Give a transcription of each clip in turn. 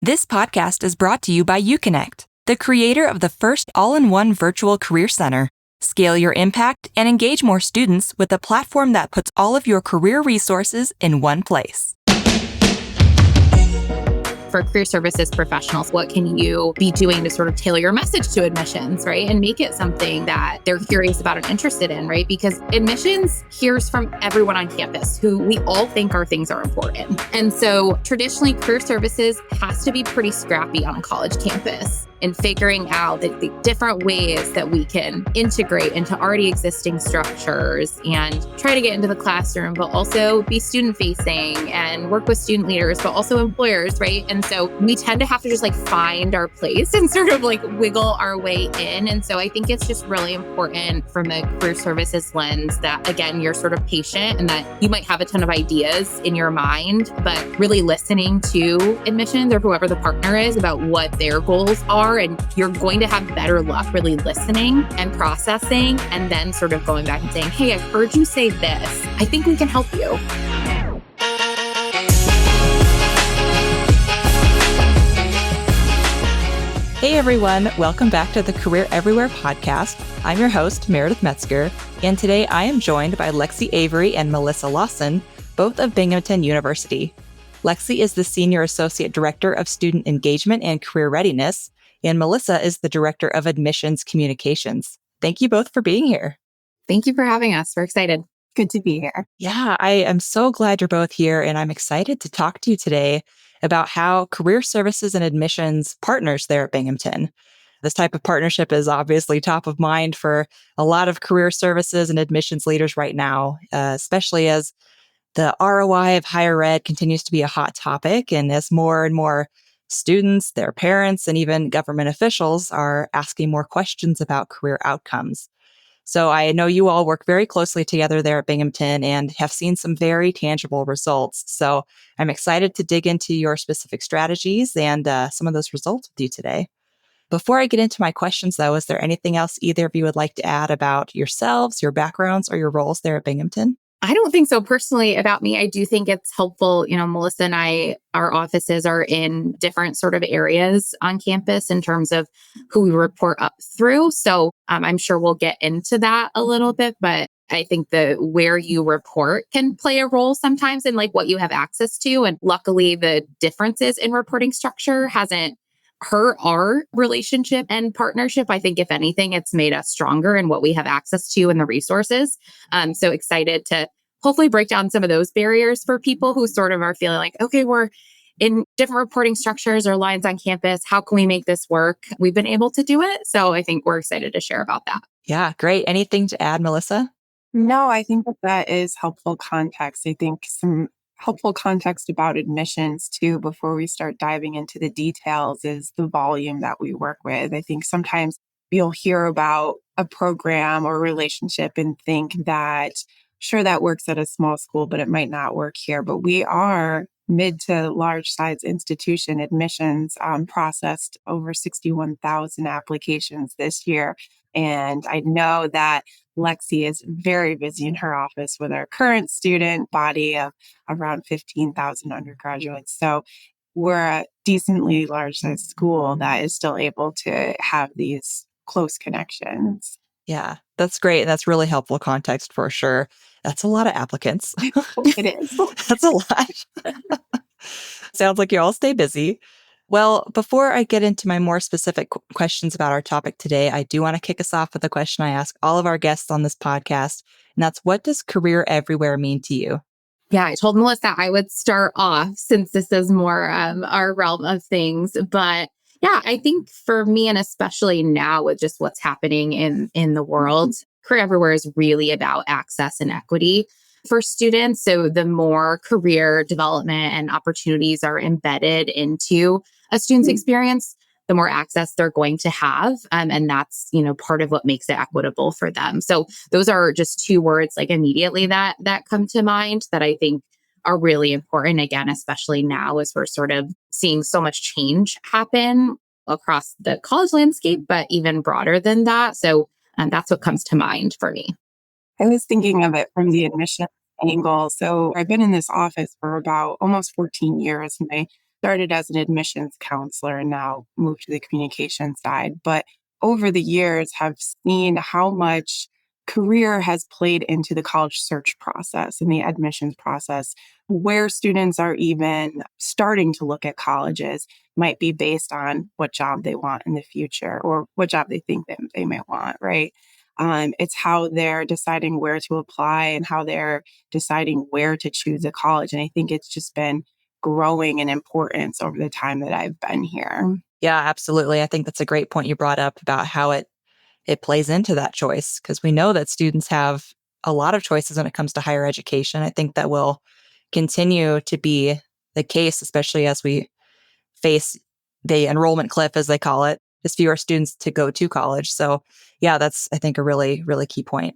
This podcast is brought to you by UConnect, the creator of the first all-in-one virtual career center. Scale your impact and engage more students with a platform that puts all of your career resources in one place. For career services professionals, what can you be doing to sort of tailor your message to admissions, right? And make it something that they're curious about and interested in, right? Because admissions hears from everyone on campus who we all think our things are important. And so traditionally, career services has to be pretty scrappy on a college campus in figuring out the different ways that we can integrate into already existing structures and try to get into the classroom, but also be student facing and work with student leaders, but also employers, right? And so we tend to have to just find our place and sort of wiggle our way in. And so I think it's just really important from a career services lens that, again, you're sort of patient and that you might have a ton of ideas in your mind, but really listening to admissions or whoever the partner is about what their goals are. And you're going to have better luck really listening and processing and then sort of going back and saying, hey, I've heard you say this. I think we can help you. Hey everyone, welcome back to the Career Everywhere podcast. I'm your host, Meredith Metzger, and today I am joined by Lexie Avery and Melissa Lawson, both of Binghamton University. Lexie is the Senior Associate Director of Student Engagement and Career Readiness, and Melissa is the Director of Admissions Communications. Thank you both for being here. Thank you for having us. We're excited. Good to be here. Yeah, I am so glad you're both here, and I'm excited to talk to you today about how career services and admissions partners there at Binghamton. This type of partnership is obviously top of mind for a lot of career services and admissions leaders right now, especially as the ROI of higher ed continues to be a hot topic, and as more and more students, their parents, and even government officials are asking more questions about career outcomes. So I know you all work very closely together there at Binghamton and have seen some very tangible results. So I'm excited to dig into your specific strategies and some of those results with you today. Before I get into my questions, though, is there anything else either of you would like to add about yourselves, your backgrounds, or your roles there at Binghamton? I don't think so personally about me. I do think it's helpful. Melissa and I, our offices are in different sort of areas on campus in terms of who we report up through. So I'm sure we'll get into that a little bit, but I think the where you report can play a role sometimes in what you have access to. And luckily the differences in reporting structure hasn't hurt our relationship and partnership. I think if anything, it's made us stronger in what we have access to and the resources. So excited to hopefully break down some of those barriers for people who sort of are feeling okay, we're in different reporting structures or lines on campus. How can we make this work? We've been able to do it. So I think we're excited to share about that. Yeah, great. Anything to add, Melissa? No, I think that is helpful context. I think some helpful context about admissions too, before we start diving into the details, is the volume that we work with. I think sometimes you'll hear about a program or relationship and think that, sure, that works at a small school, but it might not work here. But we are mid to large size institution. Admissions processed over 61,000 applications this year. And I know that Lexie is very busy in her office with our current student body of around 15,000 undergraduates. So we're a decently large size school that is still able to have these close connections. Yeah, that's great. That's really helpful context for sure. That's a lot of applicants. It is. That's a lot. Sounds like you all stay busy. Well, before I get into my more specific questions about our topic today, I do want to kick us off with a question I ask all of our guests on this podcast, and that's, what does career everywhere mean to you? Yeah, I told Melissa I would start off since this is more our realm of things. But yeah, I think for me, and especially now with just what's happening in the world, Career Everywhere is really about access and equity for students. So the more career development and opportunities are embedded into a student's experience, the more access they're going to have. And that's, part of what makes it equitable for them. So those are just two words immediately that come to mind that I think are really important, again, especially now as we're sort of seeing so much change happen across the college landscape, but even broader than that. So that's what comes to mind for me. I was thinking of it from the admission angle. So I've been in this office for about almost 14 years. My started as an admissions counselor and now moved to the communication side. But over the years, have seen how much career has played into the college search process and the admissions process, where students are even starting to look at colleges might be based on what job they want in the future or what job they think that they may want, right? It's how they're deciding where to apply and how they're deciding where to choose a college. And I think it's just been growing in importance over the time that I've been here. Yeah, absolutely. I think that's a great point you brought up about how it plays into that choice because we know that students have a lot of choices when it comes to higher education. I think that will continue to be the case, especially as we face the enrollment cliff, as they call it, just fewer students to go to college. So, yeah, that's, I think, a really, really key point.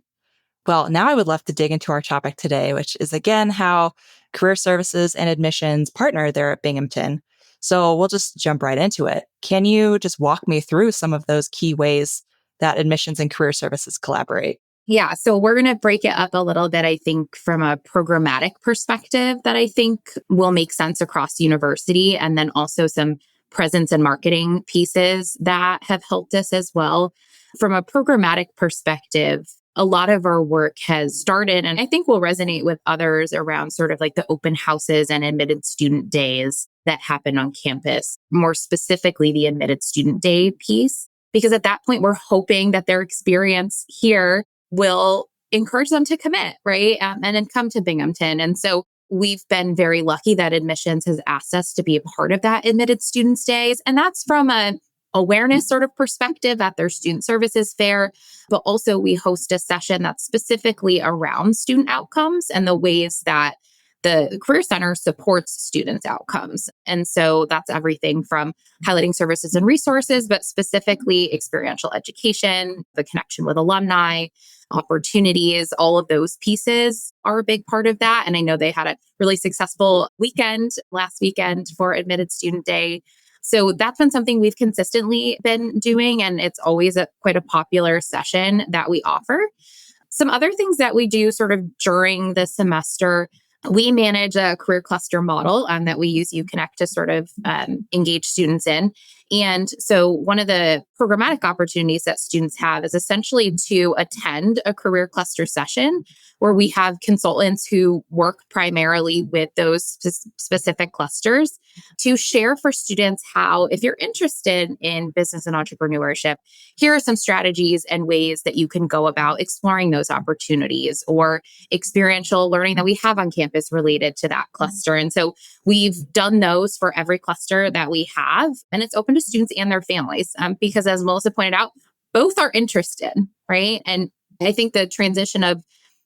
Well, now I would love to dig into our topic today, which is again how career services and admissions partner there at Binghamton. So we'll just jump right into it. Can you just walk me through some of those key ways that admissions and career services collaborate? Yeah, so we're going to break it up a little bit, I think, from a programmatic perspective that I think will make sense across university, and then also some presence and marketing pieces that have helped us as well. From a programmatic perspective, a lot of our work has started, and I think will resonate with others around sort of like the open houses and admitted student days that happen on campus, more specifically the admitted student day piece. Because at that point, we're hoping that their experience here will encourage them to commit, right? And then come to Binghamton. And so we've been very lucky that admissions has asked us to be a part of that admitted students days. And that's from a awareness sort of perspective at their student services fair. But also we host a session that's specifically around student outcomes and the ways that the Career Center supports students' outcomes. And so that's everything from highlighting services and resources, but specifically experiential education, the connection with alumni, opportunities, all of those pieces are a big part of that. And I know they had a really successful weekend last weekend for Admitted Student Day. So that's been something we've consistently been doing, and it's always quite a popular session that we offer. Some other things that we do sort of during the semester, we manage a career cluster model that we use UConnect to sort of engage students in. And so one of the programmatic opportunities that students have is essentially to attend a career cluster session where we have consultants who work primarily with those specific clusters to share for students how, if you're interested in business and entrepreneurship, here are some strategies and ways that you can go about exploring those opportunities or experiential learning that we have on campus related to that cluster. And so we've done those for every cluster that we have, and it's open to students and their families because, as Melissa pointed out, both are interested, right? And I think the transition of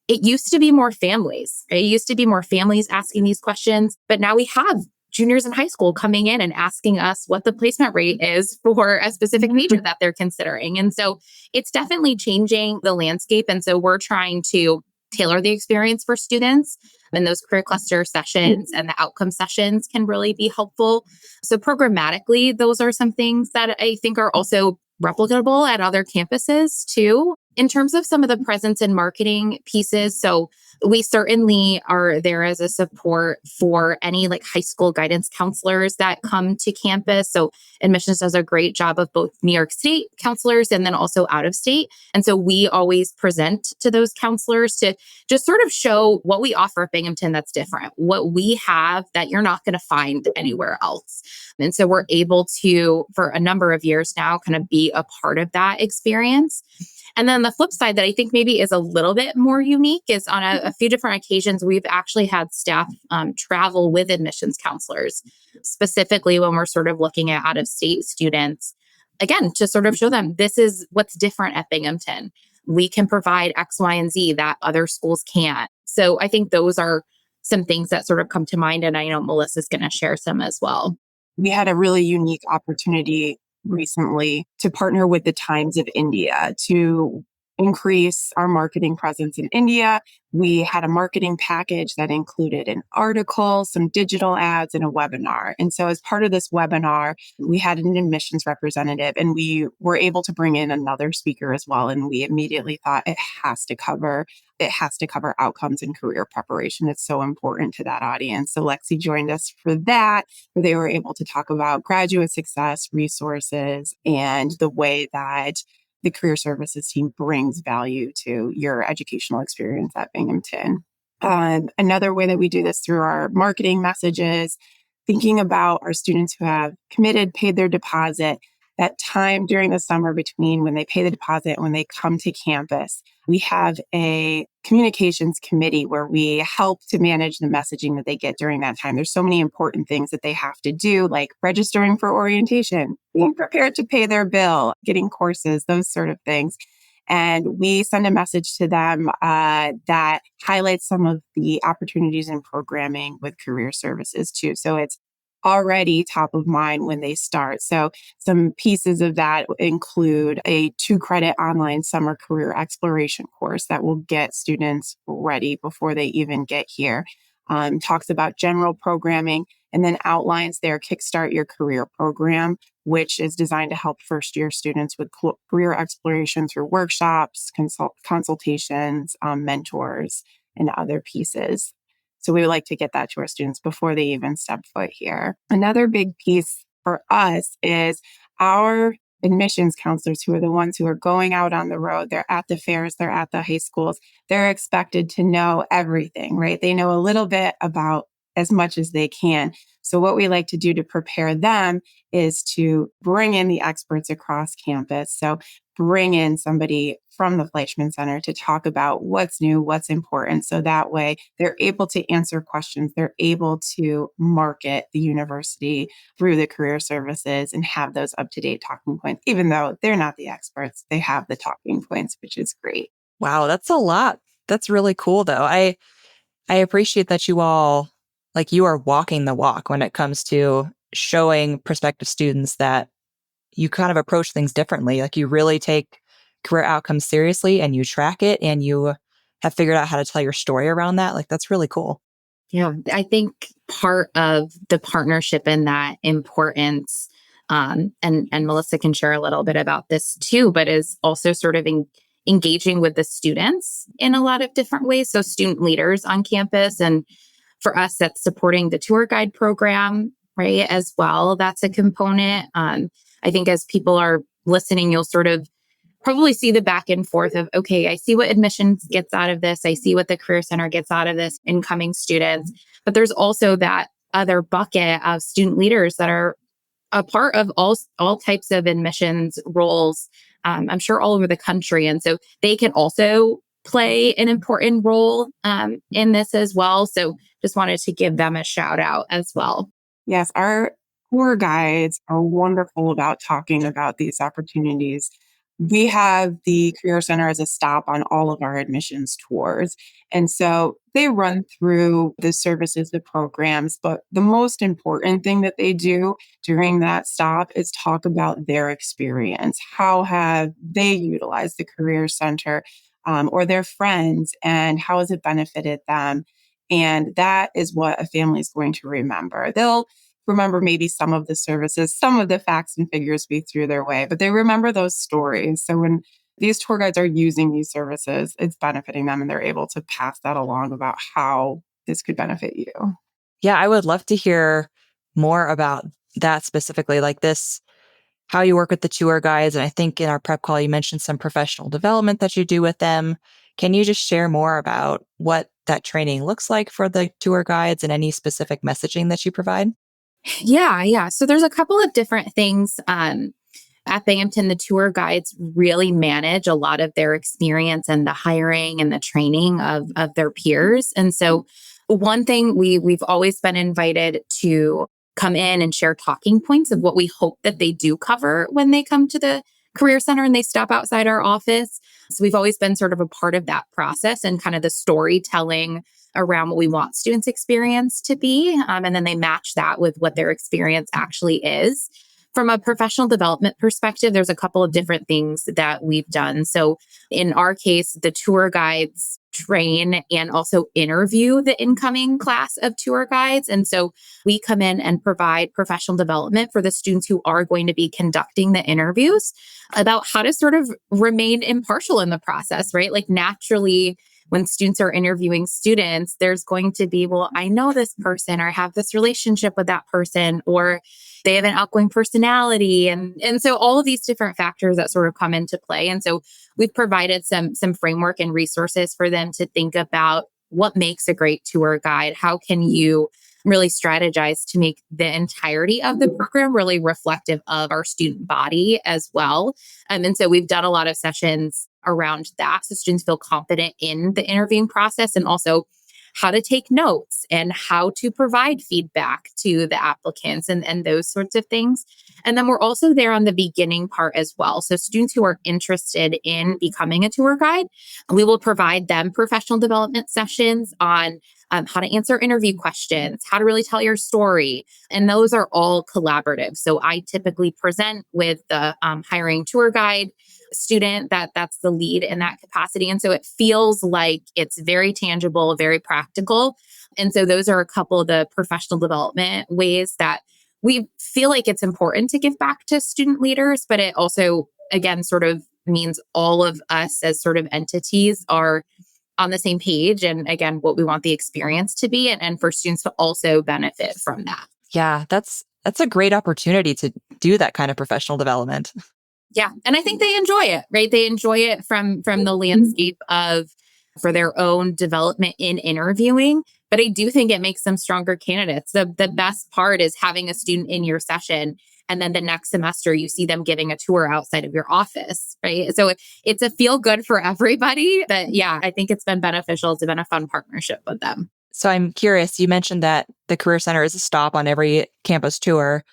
it used to be more families, right? It used to be more families asking these questions, but now we have juniors in high school coming in and asking us what the placement rate is for a specific major that they're considering. And so it's definitely changing the landscape. And so we're trying to tailor the experience for students. And those career cluster sessions and the outcome sessions can really be helpful. So programmatically, those are some things that I think are also replicable at other campuses too. In terms of some of the presence and marketing pieces, so we certainly are there as a support for any like high school guidance counselors that come to campus. So admissions does a great job of both New York State counselors and then also out of state. And so we always present to those counselors to just sort of show what we offer at Binghamton that's different, what we have that you're not going to find anywhere else. And so we're able to, for a number of years now, kind of be a part of that experience. And then the flip side that I think maybe is a little bit more unique is on a few different occasions, we've actually had staff travel with admissions counselors, specifically when we're sort of looking at out-of-state students, again, to sort of show them this is what's different at Binghamton. We can provide X, Y, and Z that other schools can't. So I think those are some things that sort of come to mind. And I know Melissa's going to share some as well. We had a really unique opportunity recently to partner with the Times of India to increase our marketing presence in India. We had a marketing package that included an article, some digital ads, and a webinar. And so as part of this webinar, we had an admissions representative, and we were able to bring in another speaker as well. And we immediately thought it has to cover outcomes and career preparation. It's so important to that audience. So Lexie joined us for that, where they were able to talk about graduate success, resources, and the way that the career services team brings value to your educational experience at Binghamton. Another way that we do this through our marketing messages, thinking about our students who have committed, paid their deposit, that time during the summer between when they pay the deposit and when they come to campus. We have a communications committee where we help to manage the messaging that they get during that time. There's so many important things that they have to do, like registering for orientation, being prepared to pay their bill, getting courses, those sort of things. And we send a message to them that highlights some of the opportunities in programming with career services too. So it's already top of mind when they start. So some pieces of that include a 2-credit online summer career exploration course that will get students ready before they even get here. Talks about general programming and then outlines their Kickstart Your Career program, which is designed to help first-year students with career exploration through workshops, consultations, mentors, and other pieces. So we would like to get that to our students before they even step foot here. Another big piece for us is our admissions counselors, who are the ones who are going out on the road. They're at the fairs, they're at the high schools. They're expected to know everything, right? They know a little bit about as much as they can. So what we like to do to prepare them is to bring in the experts across campus. So bring in somebody from the Fleischman Center to talk about what's new, what's important. So that way they're able to answer questions. They're able to market the university through the career services and have those up-to-date talking points. Even though they're not the experts, they have the talking points, which is great. Wow, that's a lot. That's really cool, though. I appreciate that you all, like, you are walking the walk when it comes to showing prospective students that you kind of approach things differently. Like, you really take career outcomes seriously and you track it and you have figured out how to tell your story around that. Like, that's really cool. Yeah, I think part of the partnership and that importance, and Melissa can share a little bit about this too, but is also sort of engaging with the students in a lot of different ways. So student leaders on campus, and for us, that's supporting the tour guide program, right? As well, that's a component. I think as people are listening, you'll sort of probably see the back and forth of, okay, I see what admissions gets out of this. I see what the Career Center gets out of this, incoming students. But there's also that other bucket of student leaders that are a part of all types of admissions roles, I'm sure all over the country. And so they can also play an important role in this as well. So just wanted to give them a shout out as well. Yes, our tour guides are wonderful about talking about these opportunities. We have the Career Center as a stop on all of our admissions tours. And so they run through the services, the programs, but the most important thing that they do during that stop is talk about their experience. How have they utilized the Career Center or their friends, and how has it benefited them? And that is what a family is going to remember. They'll remember maybe some of the services, some of the facts and figures we threw their way, but they remember those stories. So when these tour guides are using these services, it's benefiting them and they're able to pass that along about how this could benefit you. Yeah, I would love to hear more about that specifically, like this, how you work with the tour guides. And I think in our prep call, you mentioned some professional development that you do with them. Can you just share more about what that training looks like for the tour guides and any specific messaging that you provide? Yeah. So there's a couple of different things. At Binghamton, the tour guides really manage a lot of their experience and the hiring and the training of their peers. And so one thing we've always been invited to come in and share talking points of what we hope that they do cover when they come to the Career Center and they stop outside our office. So we've always been sort of a part of that process and kind of the storytelling around what we want students' experience to be. And then they match that with what their experience actually is. From a professional development perspective, there's a couple of different things that we've done. So in our case, the tour guides train and also interview the incoming class of tour guides. And so we come in and provide professional development for the students who are going to be conducting the interviews about how to sort of remain impartial in the process, right? Like naturally, when students are interviewing students, there's going to be, well, I know this person or I have this relationship with that person, or they have an outgoing personality. And so all of these different factors that sort of come into play. And so we've provided some framework and resources for them to think about what makes a great tour guide. How can you really strategize to make the entirety of the program really reflective of our student body as well. And so we've done a lot of sessions around that so students feel confident in the interviewing process, and also how to take notes and how to provide feedback to the applicants and those sorts of things. And then we're also there on the beginning part as well. So students who are interested in becoming a tour guide, we will provide them professional development sessions on how to answer interview questions, how to really tell your story. And those are all collaborative. So I typically present with the hiring tour guide student that's the lead in that capacity. And so it feels like it's very tangible, very practical. And so those are a couple of the professional development ways that we feel like it's important to give back to student leaders, but it also, again, sort of means all of us as sort of entities are on the same page. And again, what we want the experience to be, and for students to also benefit from that. Yeah, that's a great opportunity to do that kind of professional development. Yeah. And I think they enjoy it, right? They enjoy it from the landscape of for their own development in interviewing. But I do think it makes them stronger candidates. The best part is having a student in your session, and then the next semester you see them giving a tour outside of your office, right? So it's a feel good for everybody. But yeah, I think it's been beneficial. It's been a fun partnership with them. So I'm curious, you mentioned that the Career Center is a stop on every campus tour,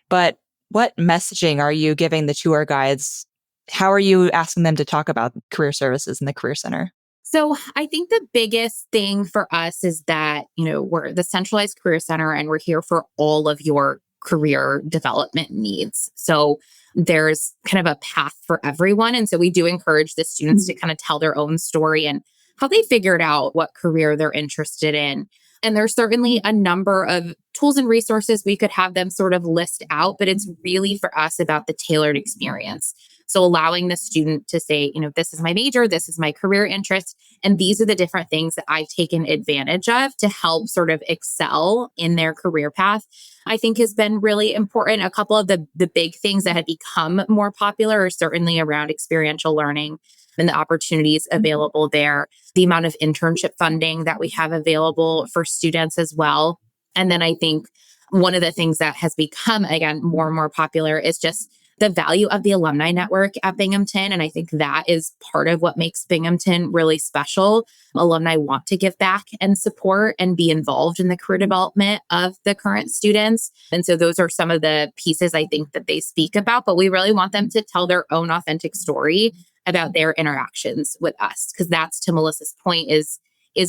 but what messaging are you giving the tour guides? How are you asking them to talk about career services in the Career Center? So I think the biggest thing for us is that, we're the centralized career center and we're here for all of your career development needs. So there's kind of a path for everyone. And so we do encourage the students to kind of tell their own story and how they figured out what career they're interested in. And there's certainly a number of tools and resources we could have them sort of list out, but it's really for us about the tailored experience. So allowing the student to say, this is my major, this is my career interest, and these are the different things that I've taken advantage of to help sort of excel in their career path, I think has been really important. A couple of the big things that have become more popular are certainly around experiential learning and the opportunities available there, the amount of internship funding that we have available for students as well. And then I think one of the things that has become, again, more and more popular is just the value of the alumni network at Binghamton. And I think that is part of what makes Binghamton really special. Alumni want to give back and support and be involved in the career development of the current students. And so those are some of the pieces I think that they speak about, but we really want them to tell their own authentic story about their interactions with us, because that's, to Melissa's point, is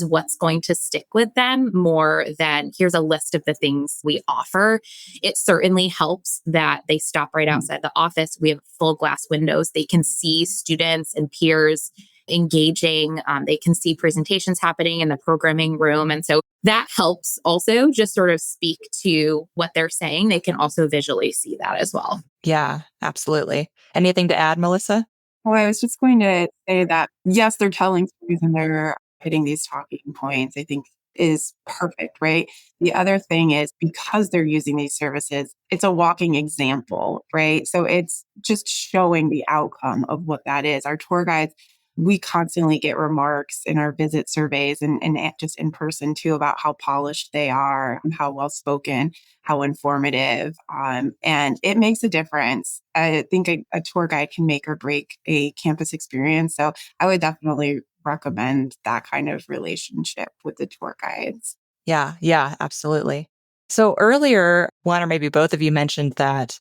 what's going to stick with them more than here's a list of the things we offer. It certainly helps that they stop right outside the office. We have full glass windows. They can see students and peers engaging. They can see presentations happening in the programming room. And so that helps also just sort of speak to what they're saying. They can also visually see that as well. Yeah, absolutely. Anything to add, Melissa? Well, I was just going to say that, yes, they're telling stories and they're hitting these talking points, I think is perfect, right? The other thing is because they're using these services, it's a walking example, right? So it's just showing the outcome of what that is. Our tour guides, we constantly get remarks in our visit surveys and just in person too about how polished they are, how well spoken, how informative, and it makes a difference. I think a tour guide can make or break a campus experience. So I would definitely recommend that kind of relationship with the tour guides. Yeah, absolutely. So earlier, one or maybe both of you mentioned that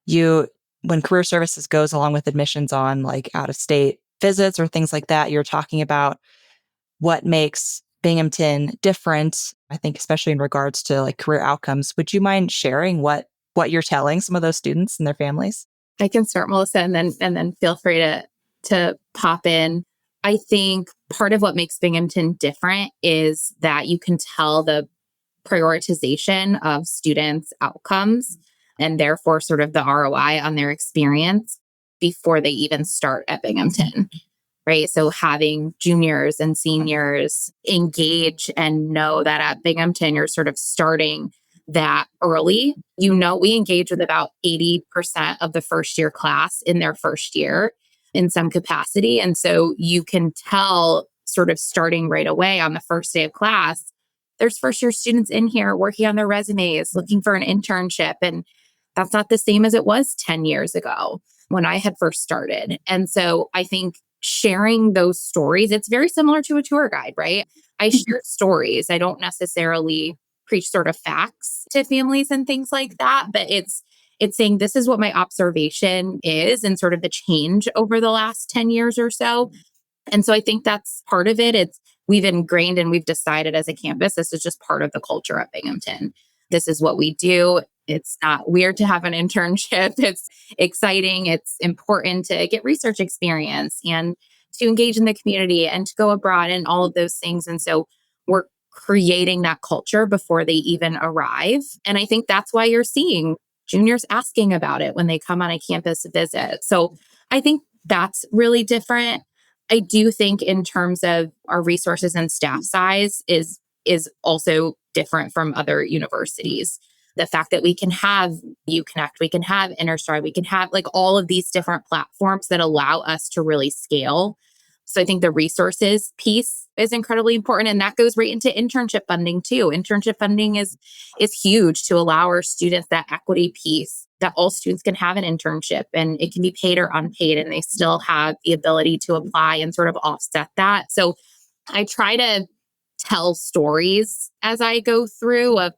when career services goes along with admissions on like out of state visits or things like that, you're talking about what makes Binghamton different, I think, especially in regards to like career outcomes. Would you mind sharing what what you're telling some of those students and their families? I can start, Melissa, and then feel free to pop in. I think part of what makes Binghamton different is that you can tell the prioritization of students' outcomes and therefore sort of the ROI on their experience before they even start at Binghamton, right? So having juniors and seniors engage and know that at Binghamton, you're sort of starting that early. We engage with about 80% of the first year class in their first year in some capacity. And so you can tell sort of starting right away on the first day of class, there's first year students in here working on their resumes, looking for an internship. And that's not the same as it was 10 years ago when I had first started. And so I think sharing those stories, it's very similar to a tour guide, right? I share stories. I don't necessarily preach sort of facts to families and things like that, but it's saying this is what my observation is and sort of the change over the last 10 years or so. And so I think that's part of it. We've ingrained and we've decided as a campus, this is just part of the culture at Binghamton. This is what we do. It's not weird to have an internship. It's exciting. It's important to get research experience and to engage in the community and to go abroad and all of those things. And so we're creating that culture before they even arrive. And I think that's why you're seeing juniors asking about it when they come on a campus visit. So I think that's really different. I do think in terms of our resources and staff size is also different from other universities. The fact that we can have UConnect, we can have InterStride, we can have like all of these different platforms that allow us to really scale. So I think the resources piece is incredibly important. And that goes right into internship funding too. Internship funding is huge to allow our students that equity piece that all students can have an internship and it can be paid or unpaid and they still have the ability to apply and sort of offset that. So I try to tell stories as I go through of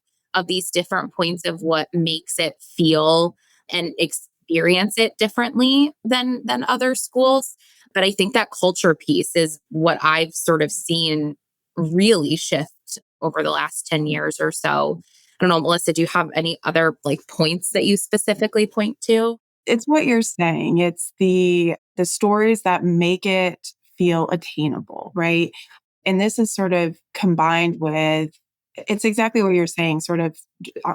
these different points of what makes it feel and experience it differently than other schools. But I think that culture piece is what I've sort of seen really shift over the last 10 years or so. I don't know, Melissa, do you have any other like points that you specifically point to? It's what you're saying. It's the stories that make it feel attainable, right? And this is sort of combined with, it's exactly what you're saying, sort of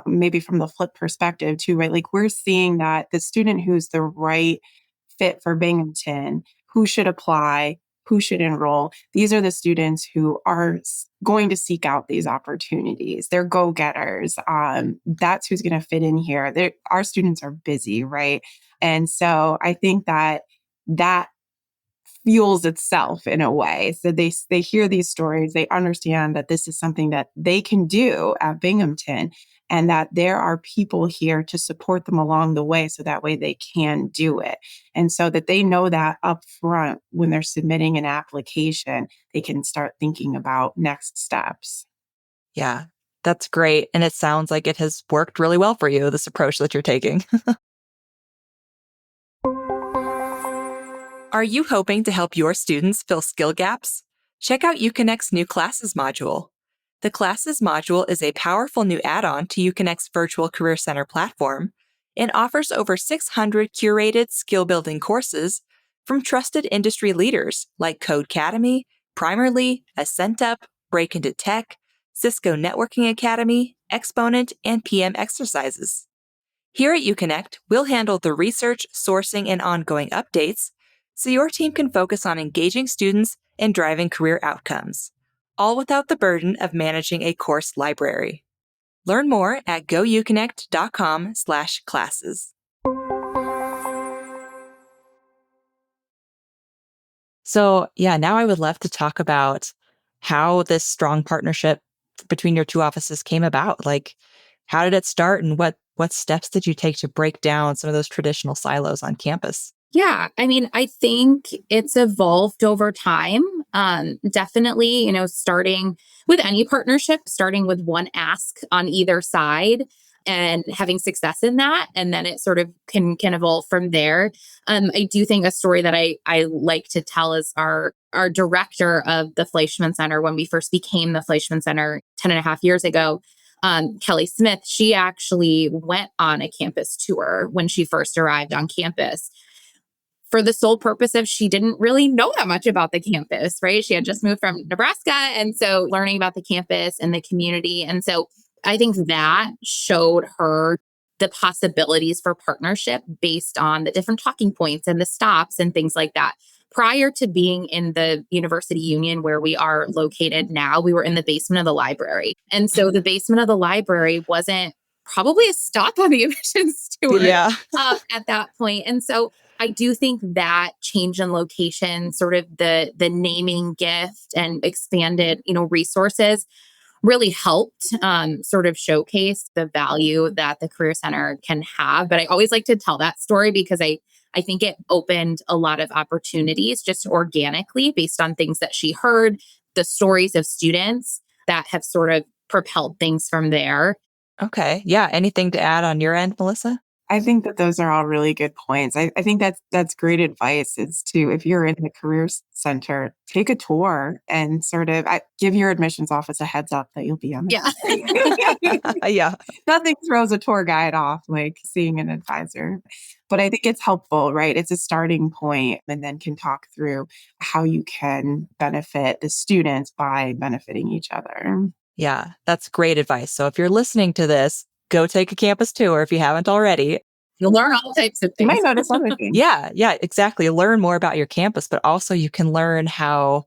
maybe from the flip perspective too, right? Like we're seeing that the student who's the right fit for Binghamton, who should apply, who should enroll, these are the students who are going to seek out these opportunities. They're go-getters. That's who's going to fit in here. Our students are busy, right? And so I think that fuels itself in a way. So they hear these stories, they understand that this is something that they can do at Binghamton and that there are people here to support them along the way so that way they can do it. And so that they know that up front when they're submitting an application, they can start thinking about next steps. Yeah, that's great. And it sounds like it has worked really well for you, this approach that you're taking. Are you hoping to help your students fill skill gaps? Check out UConnect's new Classes module. The Classes module is a powerful new add-on to UConnect's Virtual Career Center platform and offers over 600 curated skill-building courses from trusted industry leaders like Codecademy, Primerly, AscentUp, Break Into Tech, Cisco Networking Academy, Exponent, and PM Exercises. Here at UConnect, we'll handle the research, sourcing, and ongoing updates so your team can focus on engaging students and driving career outcomes, all without the burden of managing a course library. Learn more at gouconnect.com/classes. So, yeah, now I would love to talk about how this strong partnership between your two offices came about. Like, how did it start and what steps did you take to break down some of those traditional silos on campus? Yeah, I mean, I think it's evolved over time. Definitely, starting with any partnership, starting with one ask on either side and having success in that. And then it sort of can evolve from there. I do think a story that I like to tell is our director of the Fleischman Center when we first became the Fleischman Center 10 and a half years ago. Kelly Smith, she actually went on a campus tour when she first arrived on campus for the sole purpose of she didn't really know that much about the campus, right? She had just moved from Nebraska. And so learning about the campus and the community. And so I think that showed her the possibilities for partnership based on the different talking points and the stops and things like that. Prior to being in the University Union where we are located now, we were in the basement of the library. And so the basement of the library wasn't probably a stop on the admissions tour Yeah. at that point. And so I do think that change in location, sort of the naming gift and expanded, resources really helped sort of showcase the value that the Career Center can have. But I always like to tell that story because I think it opened a lot of opportunities just organically based on things that she heard, the stories of students that have sort of propelled things from there. Okay. Yeah. Anything to add on your end, Melissa? I think that those are all really good points. I think that's great advice is to, if you're in the center, take a tour and sort of give your admissions office a heads up that you'll be on Yeah. the Yeah. Nothing throws a tour guide off like seeing an advisor. But I think it's helpful, right? It's a starting point and then can talk through how you can benefit the students by benefiting each other. Yeah. That's great advice. So if you're listening to this, go take a campus tour if you haven't already. You'll learn all types of You might things. notice other things. Yeah, exactly. Learn more about your campus, but also you can learn how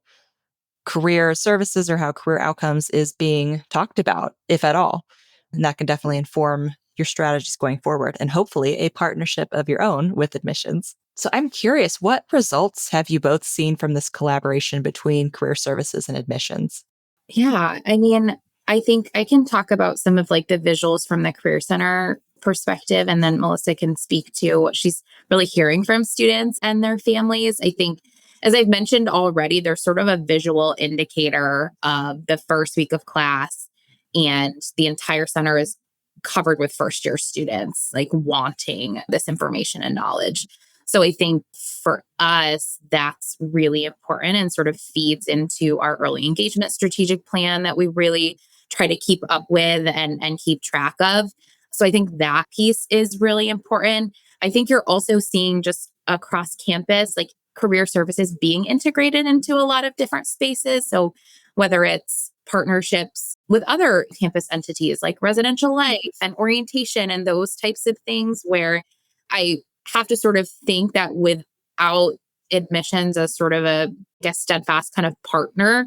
career services or how career outcomes is being talked about, if at all. And that can definitely inform your strategies going forward and hopefully a partnership of your own with admissions. So I'm curious, what results have you both seen from this collaboration between career services and admissions? Yeah. I mean, I think I can talk about some of like the visuals from the Career Center perspective, and then Melissa can speak to what she's really hearing from students and their families. I think, as I've mentioned already, there's sort of a visual indicator of the first week of class, and the entire center is covered with first year students like wanting this information and knowledge. So I think for us, that's really important and sort of feeds into our early engagement strategic plan that we really try to keep up with and keep track of. So I think that piece is really important. I think you're also seeing just across campus, like career services being integrated into a lot of different spaces. So whether it's partnerships with other campus entities like residential life and orientation and those types of things, where I have to sort of think that without admissions as sort of a, I guess, steadfast kind of partner,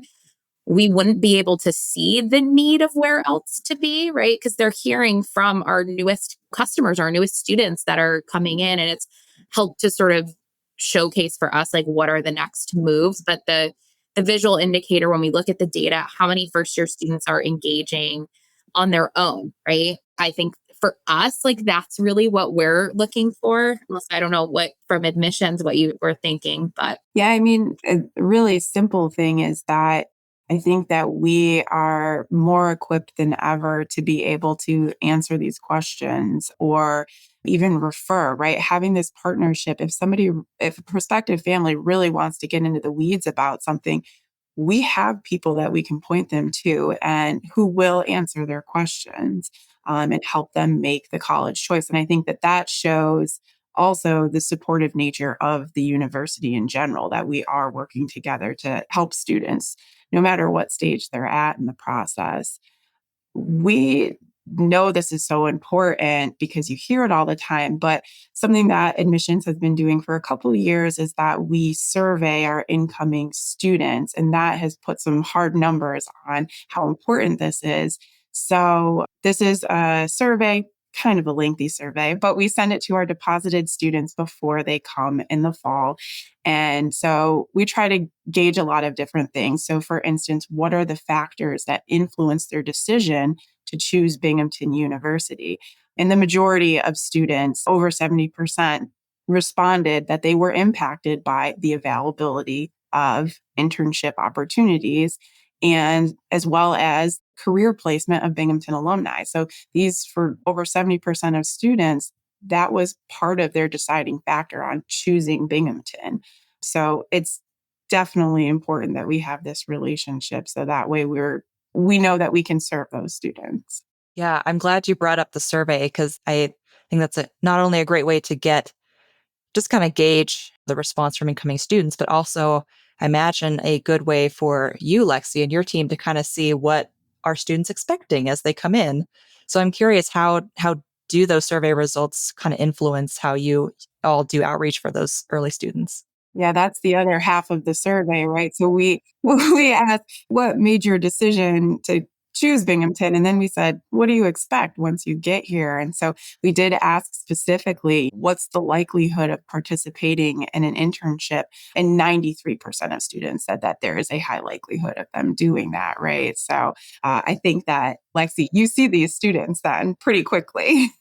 we wouldn't be able to see the need of where else to be, right? Because they're hearing from our newest customers, our newest students that are coming in, and it's helped to sort of showcase for us like what are the next moves. But the visual indicator when we look at the data, how many first year students are engaging on their own, right? I think for us, like that's really what we're looking for. Unless I don't know what from admissions, what you were thinking, but Yeah, I mean, a really simple thing is that I think that we are more equipped than ever to be able to answer these questions or even refer, right? Having this partnership, if a prospective family really wants to get into the weeds about something, we have people that we can point them to and who will answer their questions and help them make the college choice. And I think that that shows also the supportive nature of the university in general, that we are working together to help students, no matter what stage they're at in the process. We know this is so important because you hear it all the time, but something that admissions has been doing for a couple of years is that we survey our incoming students, and that has put some hard numbers on how important this is. So this is a survey, kind of a lengthy survey, but we send it to our deposited students before they come in the fall. And so we try to gauge a lot of different things. So for instance, what are the factors that influence their decision to choose Binghamton University? And the majority of students, over 70%, responded that they were impacted by the availability of internship opportunities and as well as career placement of Binghamton alumni. So these, for over 70% of students, that was part of their deciding factor on choosing Binghamton. So it's definitely important that we have this relationship so that way we know that we can serve those students. Yeah, I'm glad you brought up the survey because I think that's not only a great way to get just kind of gauge the response from incoming students, but also I imagine a good way for you, Lexie, and your team to kind of see what are students expecting as they come in. So I'm curious, how do those survey results kind of influence how you all do outreach for those early students? Yeah, that's the other half of the survey, right? So we we asked what made your decision to choose Binghamton, and then we said, what do you expect once you get here? And so we did ask specifically, what's the likelihood of participating in an internship? And 93% of students said that there is a high likelihood of them doing that, right? So I think that, Lexie, you see these students then pretty quickly.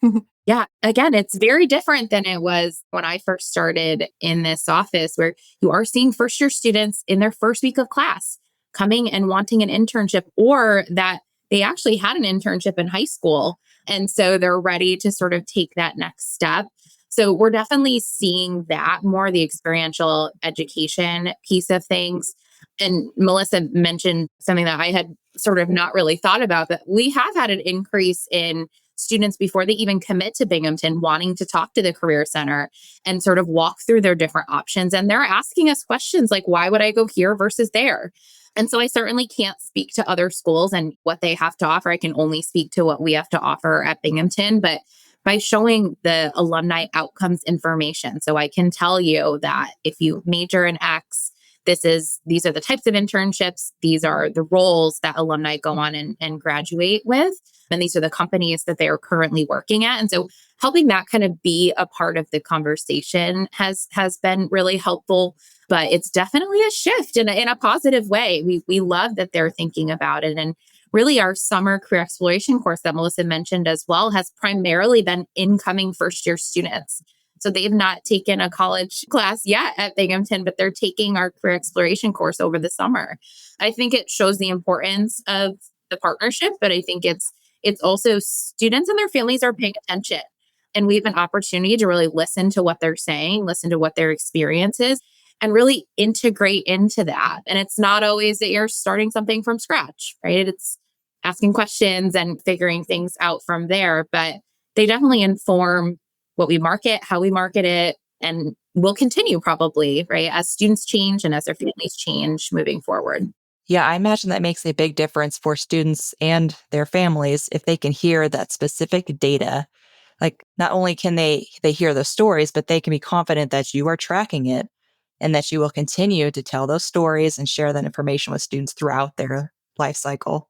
Yeah, again, it's very different than it was when I first started in this office, where you are seeing first year students in their first week of class coming and wanting an internship, or that they actually had an internship in high school. And so they're ready to sort of take that next step. So we're definitely seeing that more, the experiential education piece of things. And Melissa mentioned something that I had sort of not really thought about, that we have had an increase in students before they even commit to Binghamton wanting to talk to the Career Center and sort of walk through their different options. And they're asking us questions like, why would I go here versus there? And so I certainly can't speak to other schools and what they have to offer. I can only speak to what we have to offer at Binghamton. But by showing the alumni outcomes information, so I can tell you that if you major in X, these are the types of internships, these are the roles that alumni go on and graduate with, and these are the companies that they are currently working at. And so helping that kind of be a part of the conversation has been really helpful. But it's definitely a shift in a positive way. We love that they're thinking about it. And really, our summer career exploration course that Melissa mentioned as well has primarily been incoming first year students. So they've not taken a college class yet at Binghamton, but they're taking our career exploration course over the summer. I think it shows the importance of the partnership, but I think it's also students and their families are paying attention. And we have an opportunity to really listen to what they're saying, listen to what their experience is, and really integrate into that. And it's not always that you're starting something from scratch, right? It's asking questions and figuring things out from there. But they definitely inform what we market, how we market it, and will continue probably, right? As students change and as their families change moving forward. Yeah, I imagine that makes a big difference for students and their families if they can hear that specific data. Like not only can they hear the stories, but they can be confident that you are tracking it and that you will continue to tell those stories and share that information with students throughout their life cycle.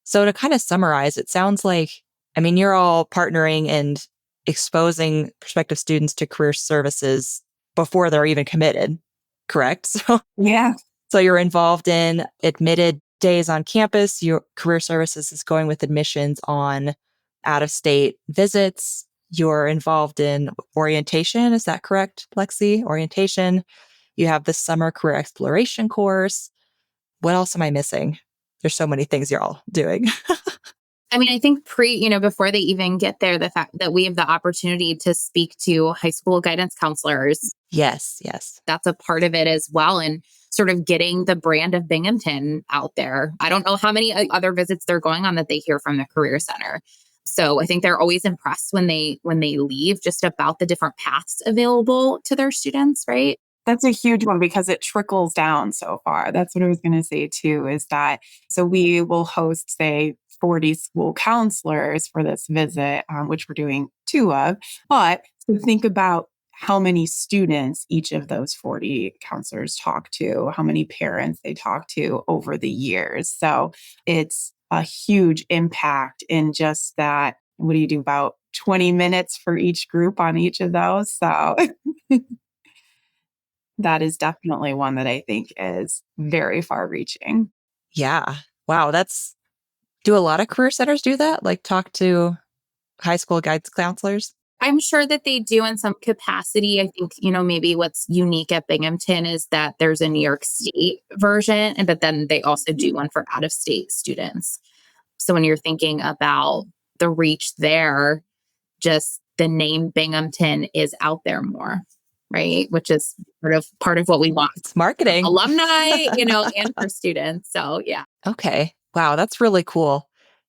So to kind of summarize, it sounds like, I mean, you're all partnering and exposing prospective students to career services before they're even committed, correct? Yeah. So you're involved in admitted days on campus. Your career services is going with admissions on out of state visits. You're involved in orientation. Is that correct, Lexie? Orientation. You have the summer career exploration course. What else am I missing? There's so many things you're all doing. I mean, I think before they even get there, the fact that we have the opportunity to speak to high school guidance counselors, Yes, yes. that's a part of it as well. And sort of getting the brand of Binghamton out there. I don't know how many other visits they're going on that they hear from the Career Center. So I think they're always impressed when they leave, just about the different paths available to their students, right? That's a huge one because it trickles down so far. That's what I was going to say too, is that so we will host, say, 40 school counselors for this visit, which we're doing two of. But to think about how many students each of those 40 counselors talk to, how many parents they talk to over the years. So it's a huge impact in just that. What do you do, about 20 minutes for each group on each of those? So that is definitely one that I think is very far reaching. Yeah. Wow. Do a lot of career centers do that? Like talk to high school guidance counselors? I'm sure that they do in some capacity. I think, maybe what's unique at Binghamton is that there's a New York State version, but then they also do one for out of state students. So when you're thinking about the reach there, just the name Binghamton is out there more, right? Which is part of what we want It's marketing. alumni, and for students. So yeah. Okay. Wow, that's really cool.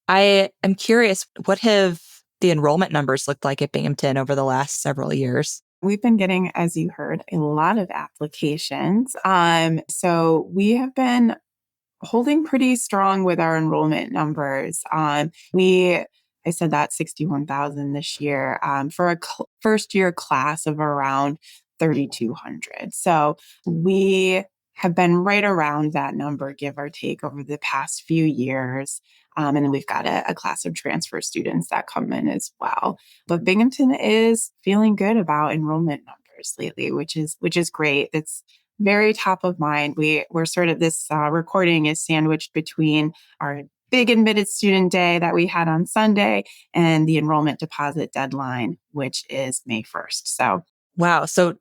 I am curious, what have the enrollment numbers looked like at Binghamton over the last several years? We've been getting, as you heard, a lot of applications. So we have been holding pretty strong with our enrollment numbers. I said that 61,000 this year for a first year class of around 3,200. So we have been right around that number, give or take, over the past few years. And then we've got a class of transfer students that come in as well. But Binghamton is feeling good about enrollment numbers lately, which is great. It's very top of mind. We're sort of this recording is sandwiched between our big admitted student day that we had on Sunday and the enrollment deposit deadline, which is May 1st. So, Wow. So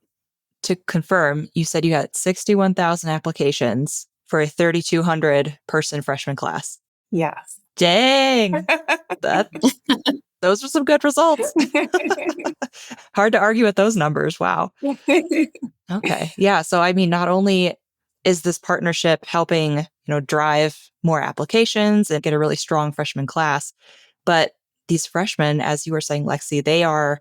to confirm, you said you had 61,000 applications for a 3,200 person freshman class. yes. Dang. That those are some good results. Hard to argue with those numbers. Wow. Okay. Yeah. So I mean, not only is this partnership helping, drive more applications and get a really strong freshman class, but these freshmen, as you were saying, Lexie, they are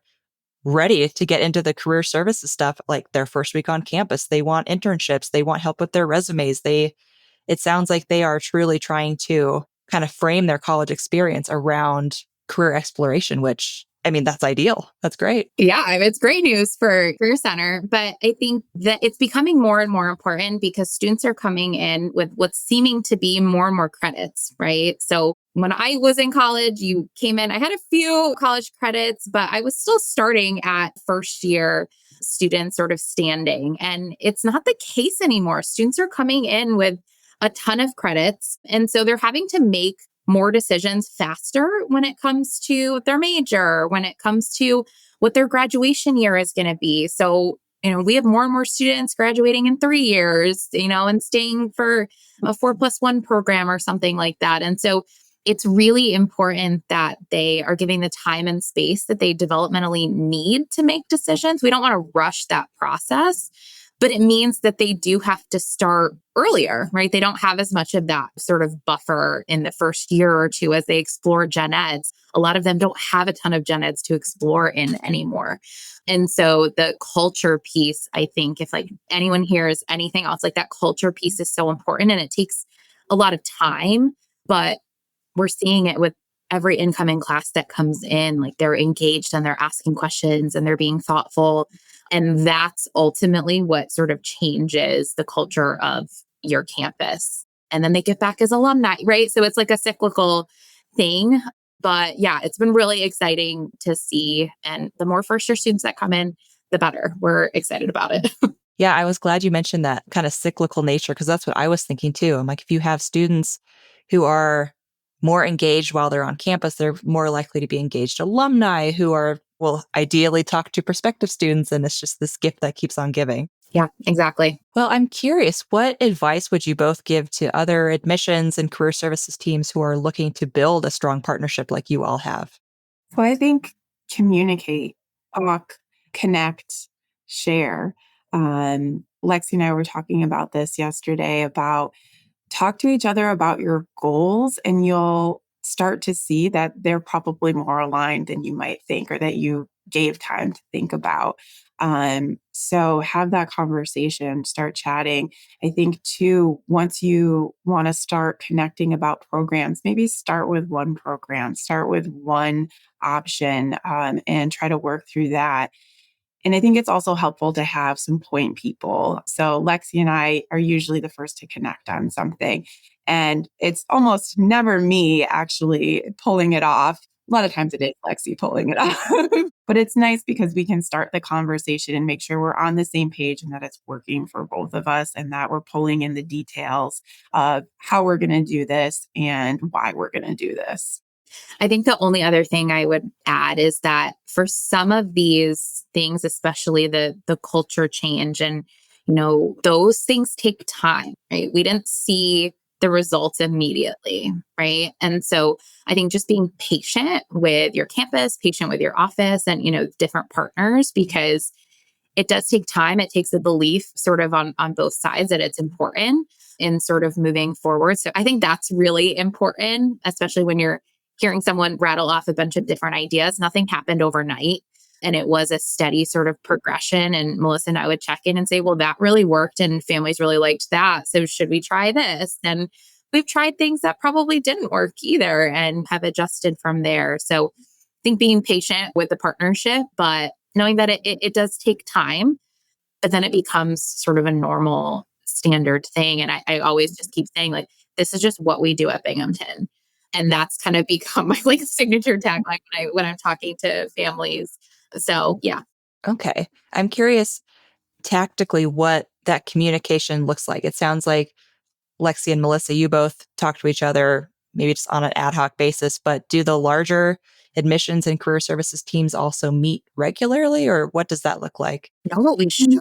ready to get into the career services stuff like their first week on campus. They want internships, they want help with their resumes. It sounds like they are truly trying to kind of frame their college experience around career exploration, which I mean, that's ideal. That's great. Yeah, it's great news for Career Center, but I think that it's becoming more and more important because students are coming in with what's seeming to be more and more credits, right? So when I was in college, you came in, I had a few college credits, but I was still starting at first year student sort of standing. And it's not the case anymore. Students are coming in with a ton of credits. And so they're having to make more decisions faster when it comes to their major, when it comes to what their graduation year is going to be. So, we have more and more students graduating in 3 years, and staying for a 4+1 program or something like that. And so it's really important that they are giving the time and space that they developmentally need to make decisions. We don't want to rush that process, but it means that they do have to start earlier, right? They don't have as much of that sort of buffer in the first year or two as they explore gen eds. A lot of them don't have a ton of gen eds to explore in anymore. And so the culture piece, I think if like anyone hears anything else, like that culture piece is so important and it takes a lot of time, but we're seeing it with every incoming class that comes in, like they're engaged and they're asking questions and they're being thoughtful. And that's ultimately what sort of changes the culture of your campus. And then they give back as alumni, right? So it's like a cyclical thing. But yeah, it's been really exciting to see. And the more first year students that come in, the better. We're excited about it. Yeah, I was glad you mentioned that kind of cyclical nature because that's what I was thinking too. I'm like, if you have students who are more engaged while they're on campus, they're more likely to be engaged alumni who will ideally talk to prospective students. And it's just this gift that keeps on giving. Yeah, exactly. Well, I'm curious, what advice would you both give to other admissions and career services teams who are looking to build a strong partnership like you all have? So I think communicate, talk, connect, share. Lexi and I were talking about this yesterday about talk to each other about your goals and you'll start to see that they're probably more aligned than you might think or that you gave time to think about. So have that conversation, start chatting. I think too, once you want to start connecting about programs, maybe start with one program, start with one option, and try to work through that. And I think it's also helpful to have some point people. So Lexi and I are usually the first to connect on something. And it's almost never me actually pulling it off. A lot of times it is Lexi pulling it off. But it's nice because we can start the conversation and make sure we're on the same page and that it's working for both of us and that we're pulling in the details of how we're going to do this and why we're going to do this. I think the only other thing I would add is that for some of these things, especially the culture change and, those things take time, right? We didn't see the results immediately, right? And so I think just being patient with your campus, patient with your office and, different partners, because it does take time. It takes a belief sort of on both sides that it's important in sort of moving forward. So I think that's really important, especially when you're hearing someone rattle off a bunch of different ideas. Nothing happened overnight. And it was a steady sort of progression. And Melissa and I would check in and say, well, that really worked and families really liked that. So should we try this? And we've tried things that probably didn't work either and have adjusted from there. So I think being patient with the partnership, but knowing that it does take time, but then it becomes sort of a normal standard thing. And I always just keep saying, like, this is just what we do at Binghamton. And that's kind of become my like signature tagline when I'm talking to families. So yeah. Okay. I'm curious tactically what that communication looks like. It sounds like Lexie and Melissa, you both talk to each other, maybe just on an ad hoc basis, but do the larger admissions and career services teams also meet regularly, or what does that look like? No, but we should.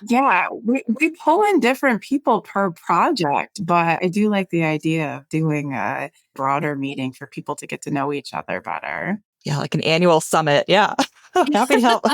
Yeah, we pull in different people per project, but I do like the idea of doing a broader meeting for people to get to know each other better. Yeah, like an annual summit. Yeah. Happy to help.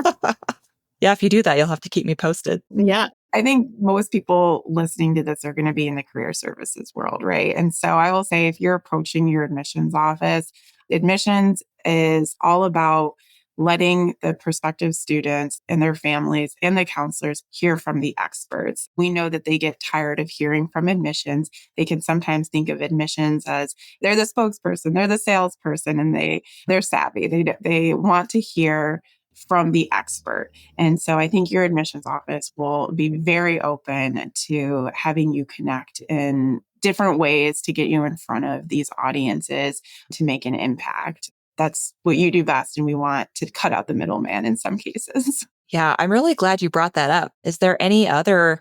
Yeah, if you do that, you'll have to keep me posted. Yeah. I think most people listening to this are going to be in the career services world, right? And so I will say if you're approaching your admissions office, admissions is all about letting the prospective students and their families and the counselors hear from the experts. We know that they get tired of hearing from admissions. They can sometimes think of admissions as they're the spokesperson, they're the salesperson, and they're savvy. They want to hear from the expert. And so I think your admissions office will be very open to having you connect in different ways to get you in front of these audiences to make an impact. That's what you do best. And we want to cut out the middleman in some cases. Yeah, I'm really glad you brought that up. Is there any other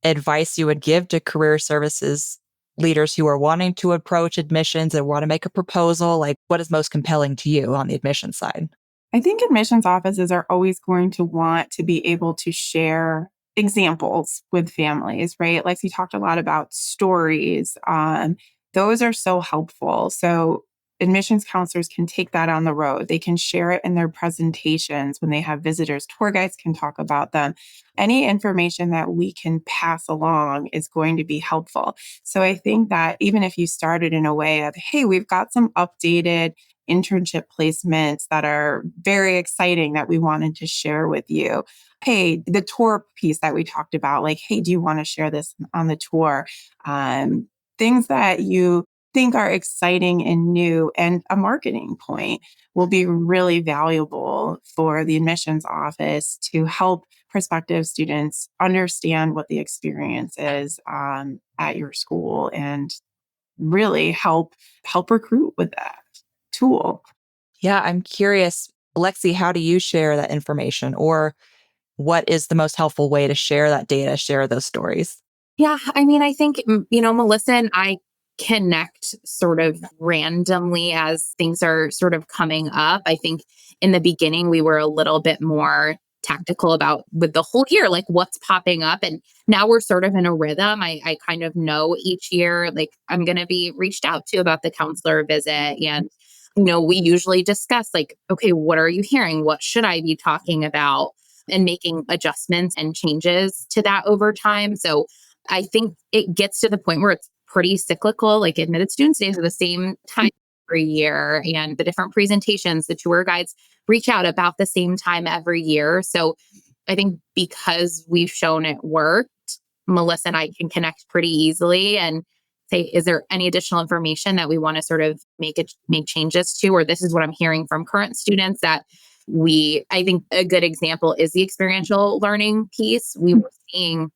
advice you would give to career services leaders who are wanting to approach admissions and want to make a proposal? Like, what is most compelling to you on the admissions side? I think admissions offices are always going to want to be able to share examples with families, right? Like we talked a lot about stories. Those are so helpful. So admissions counselors can take that on the road. They can share it in their presentations when they have visitors. Tour guides can talk about them. Any information that we can pass along is going to be helpful. So I think that even if you started in a way of, hey, we've got some updated internship placements that are very exciting that we wanted to share with you. Hey, the tour piece that we talked about, like, hey, do you want to share this on the tour? Things that you think are exciting and new and a marketing point will be really valuable for the admissions office to help prospective students understand what the experience is at your school and really help recruit with that tool. Yeah, I'm curious, Lexie, how do you share that information? Or what is the most helpful way to share that data, share those stories? Yeah. I mean, I think, Melissa and I connect sort of randomly as things are sort of coming up. I think in the beginning, we were a little bit more tactical about with the whole year, like what's popping up. And now we're sort of in a rhythm. I kind of know each year, like I'm going to be reached out to about the counselor visit. And, we usually discuss like, okay, what are you hearing? What should I be talking about? And making adjustments and changes to that over time. So I think it gets to the point where it's pretty cyclical, like admitted students days are the same time every year, and the different presentations, the tour guides reach out about the same time every year. So I think because we've shown it worked, Melissa and I can connect pretty easily and say, is there any additional information that we want to sort of make changes to, or this is what I'm hearing from current students that I think a good example is the experiential learning piece. We were seeing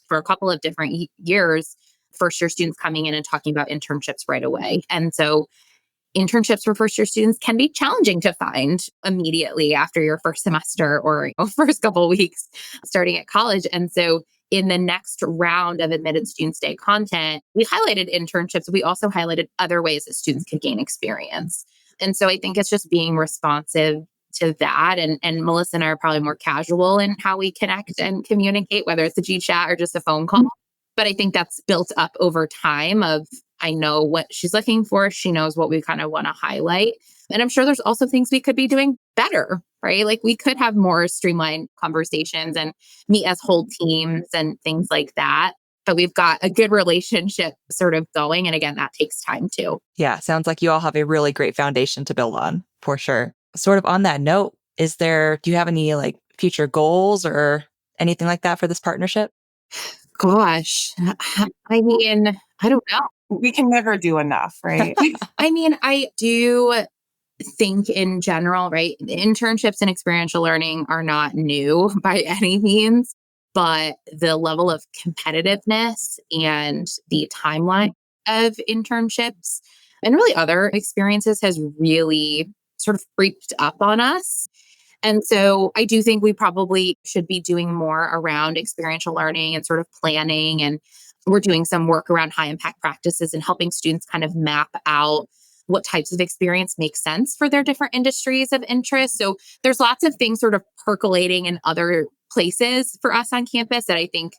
for a couple of different years, first year students coming in and talking about internships right away. And so internships for first year students can be challenging to find immediately after your first semester or first couple of weeks starting at college. And so in the next round of admitted students day content, we highlighted internships. We also highlighted other ways that students could gain experience. And so I think it's just being responsive to that. And Melissa and I are probably more casual in how we connect and communicate, whether it's a G chat or just a phone call. But I think that's built up over time of, I know what she's looking for. She knows what we kind of want to highlight. And I'm sure there's also things we could be doing better, right? Like we could have more streamlined conversations and meet as whole teams and things like that. So we've got a good relationship sort of going. And again, that takes time too. Yeah, sounds like you all have a really great foundation to build on, for sure. Sort of on that note, do you have any like future goals or anything like that for this partnership? Gosh, I mean, I don't know. We can never do enough, right? I mean, I do think in general, right? Internships and experiential learning are not new by any means, but the level of competitiveness and the timeline of internships and really other experiences has really sort of creeped up on us. And so I do think we probably should be doing more around experiential learning and sort of planning. And we're doing some work around high impact practices and helping students kind of map out what types of experience make sense for their different industries of interest. So there's lots of things sort of percolating in other places for us on campus that I think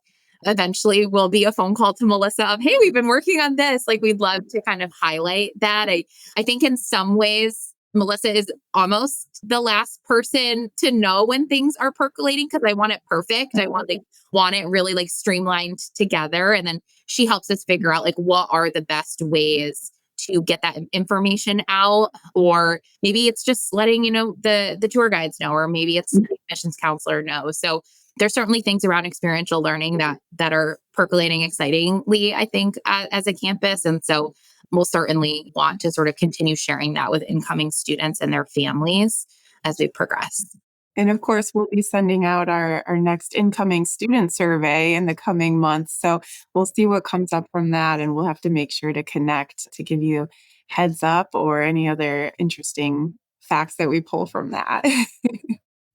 eventually will be a phone call to Melissa of, hey, we've been working on this. Like we'd love to kind of highlight that. I think in some ways, Melissa is almost the last person to know when things are percolating because I want it perfect. I want it really like streamlined together. And then she helps us figure out like what are the best ways to get that information out, or maybe it's just letting the tour guides know, or maybe it's the admissions counselor know. So there's certainly things around experiential learning that are percolating excitingly, I think, as a campus. And so we'll certainly want to sort of continue sharing that with incoming students and their families as we progress. And of course, we'll be sending out our next incoming student survey in the coming months. So we'll see what comes up from that. And we'll have to make sure to connect to give you heads up or any other interesting facts that we pull from that.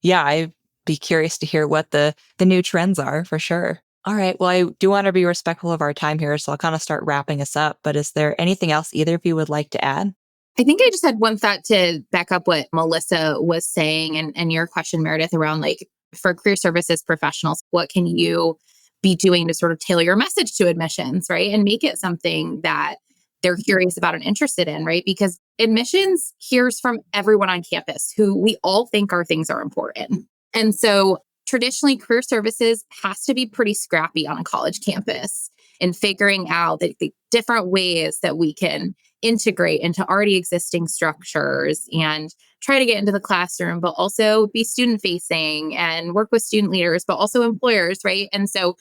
Yeah, I'd be curious to hear what the new trends are for sure. All right. Well, I do want to be respectful of our time here, so I'll kind of start wrapping us up. But is there anything else either of you would like to add? I think I just had one thought to back up what Melissa was saying and your question, Meredith, around like for career services professionals, what can you be doing to sort of tailor your message to admissions, right? And make it something that they're curious about and interested in, right? Because admissions hears from everyone on campus who we all think our things are important. And so traditionally, career services has to be pretty scrappy on a college campus in figuring out the different ways that we can integrate into already existing structures and try to get into the classroom, but also be student facing and work with student leaders, but also employers, right? And so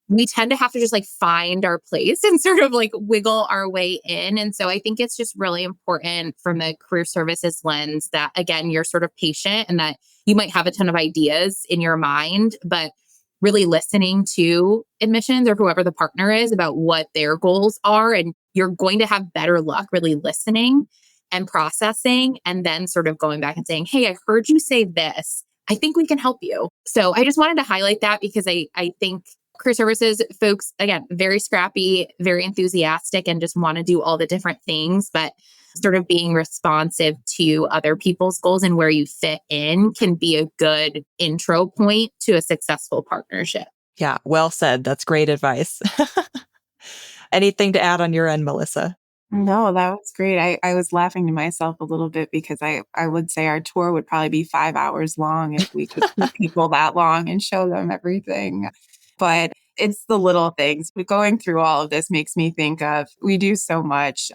we tend to have to just like find our place and sort of like wiggle our way in. And so I think it's just really important from a career services lens that, again, you're sort of patient and that you might have a ton of ideas in your mind, but really listening to admissions or whoever the partner is about what their goals are. And you're going to have better luck really listening and processing and then sort of going back and saying, hey, I heard you say this. I think we can help you. So I just wanted to highlight that because I think career services folks, again, very scrappy, very enthusiastic, and just want to do all the different things. But sort of being responsive to other people's goals and where you fit in can be a good intro point to a successful partnership. Yeah, well said. That's great advice. Anything to add on your end, Melissa? No, that was great. I was laughing to myself a little bit because I would say our tour would probably be 5 hours long if we could keep people that long and show them everything. But it's the little things. Going through all of this makes me think of we do so much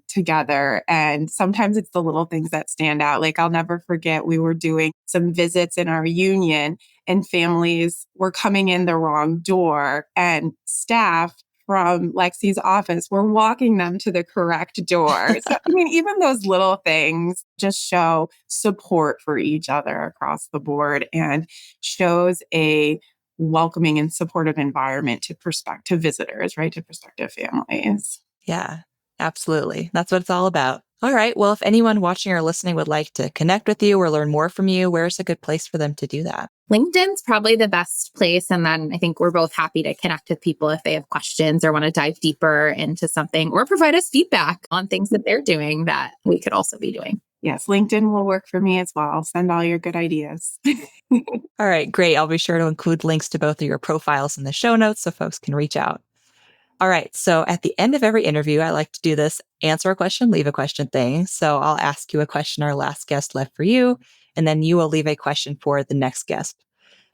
together. And sometimes it's the little things that stand out. Like I'll never forget, we were doing some visits in our union and families were coming in the wrong door and staff from Lexie's office were walking them to the correct door. So, I mean, even those little things just show support for each other across the board and shows a welcoming and supportive environment to prospective visitors, right? To prospective families. Yeah, absolutely. That's what it's all about. All right. Well, if anyone watching or listening would like to connect with you or learn more from you, where's a good place for them to do that? LinkedIn's probably the best place. And then I think we're both happy to connect with people if they have questions or want to dive deeper into something or provide us feedback on things that they're doing that we could also be doing. Yes, LinkedIn will work for me as well. I'll send all your good ideas. All right, great. I'll be sure to include links to both of your profiles in the show notes so folks can reach out. All right. So at the end of every interview, I like to do this answer a question, leave a question thing. So I'll ask you a question our last guest left for you, and then you will leave a question for the next guest.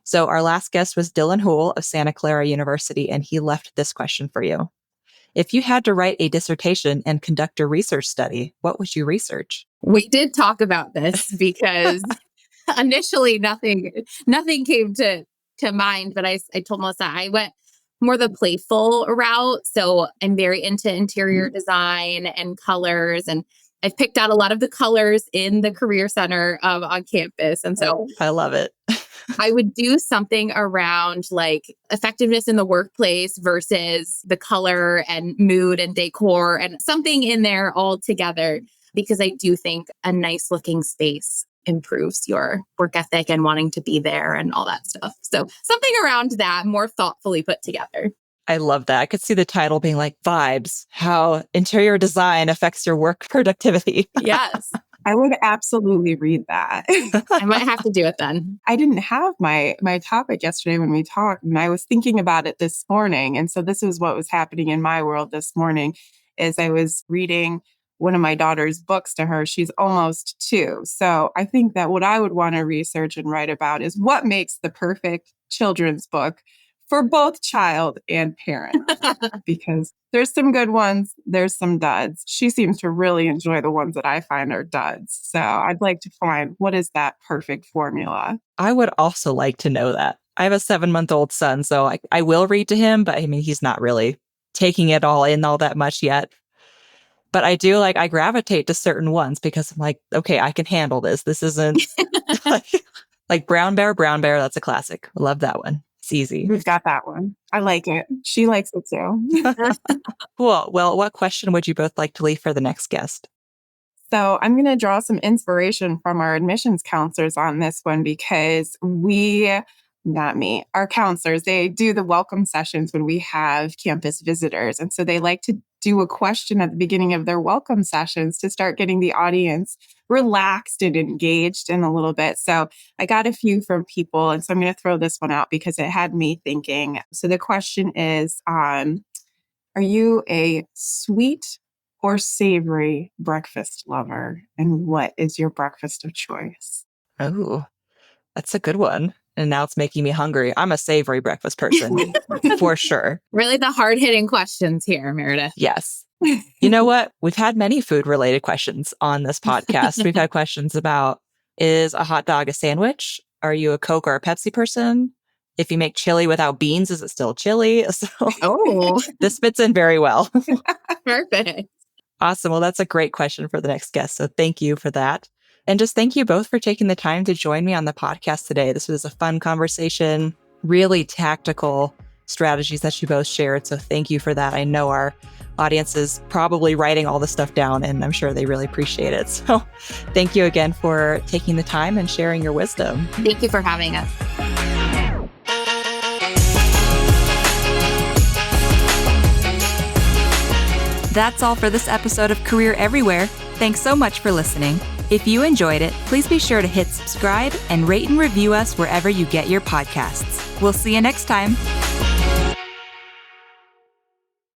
So our last guest was Dylan Houle of Santa Clara University, and he left this question for you. If you had to write a dissertation and conduct a research study, what would you research? We did talk about this because initially nothing came to mind, but I told Melissa I went more the playful route. So I'm very into interior design and colors, and I've picked out a lot of the colors in the Career Center on campus. And so I love it. I would do something around like effectiveness in the workplace versus the color and mood and decor and something in there all together, because I do think a nice looking space improves your work ethic and wanting to be there and all that stuff. So something around that, more thoughtfully put together. I love that. I could see the title being like Vibes, how interior design affects your work productivity. Yes. I would absolutely read that. I might have to do it then. I didn't have my topic yesterday when we talked, and I was thinking about it this morning. And so this is what was happening in my world this morning is I was reading one of my daughter's books to her. She's almost 2. So I think that what I would want to research and write about is what makes the perfect children's book for both child and parent, because there's some good ones, there's some duds. She seems to really enjoy the ones that I find are duds. So I'd like to find what is that perfect formula. I would also like to know that. I have a 7-month-old son, so I will read to him, but I mean, he's not really taking it all in all that much yet. But I do I gravitate to certain ones because I'm like, okay, I can handle this. This isn't like Brown Bear. That's a classic. I love that one. It's easy. We've got that one. I like it. She likes it too. Cool. Well, what question would you both like to leave for the next guest? So I'm going to draw some inspiration from our admissions counselors on this one, because our counselors, they do the welcome sessions when we have campus visitors. And so they like to do a question at the beginning of their welcome sessions to start getting the audience relaxed and engaged in a little bit. So I got a few from people, and so I'm going to throw this one out because it had me thinking. So the question is, are you a sweet or savory breakfast lover? And what is your breakfast of choice? Oh, that's a good one. And now it's making me hungry. I'm a savory breakfast person for sure. Really the hard-hitting questions here, Meredith. Yes. You know what? We've had many food-related questions on this podcast. We've had questions about, is a hot dog a sandwich? Are you a Coke or a Pepsi person? If you make chili without beans, is it still chili? So this fits in very well. Perfect. Awesome. Well, that's a great question for the next guest. So thank you for that. And just thank you both for taking the time to join me on the podcast today. This was a fun conversation, really tactical strategies that you both shared. So thank you for that. I know our audience is probably writing all the stuff down, and I'm sure they really appreciate it. So thank you again for taking the time and sharing your wisdom. Thank you for having us. That's all for this episode of Career Everywhere. Thanks so much for listening. If you enjoyed it, please be sure to hit subscribe and rate and review us wherever you get your podcasts. We'll see you next time.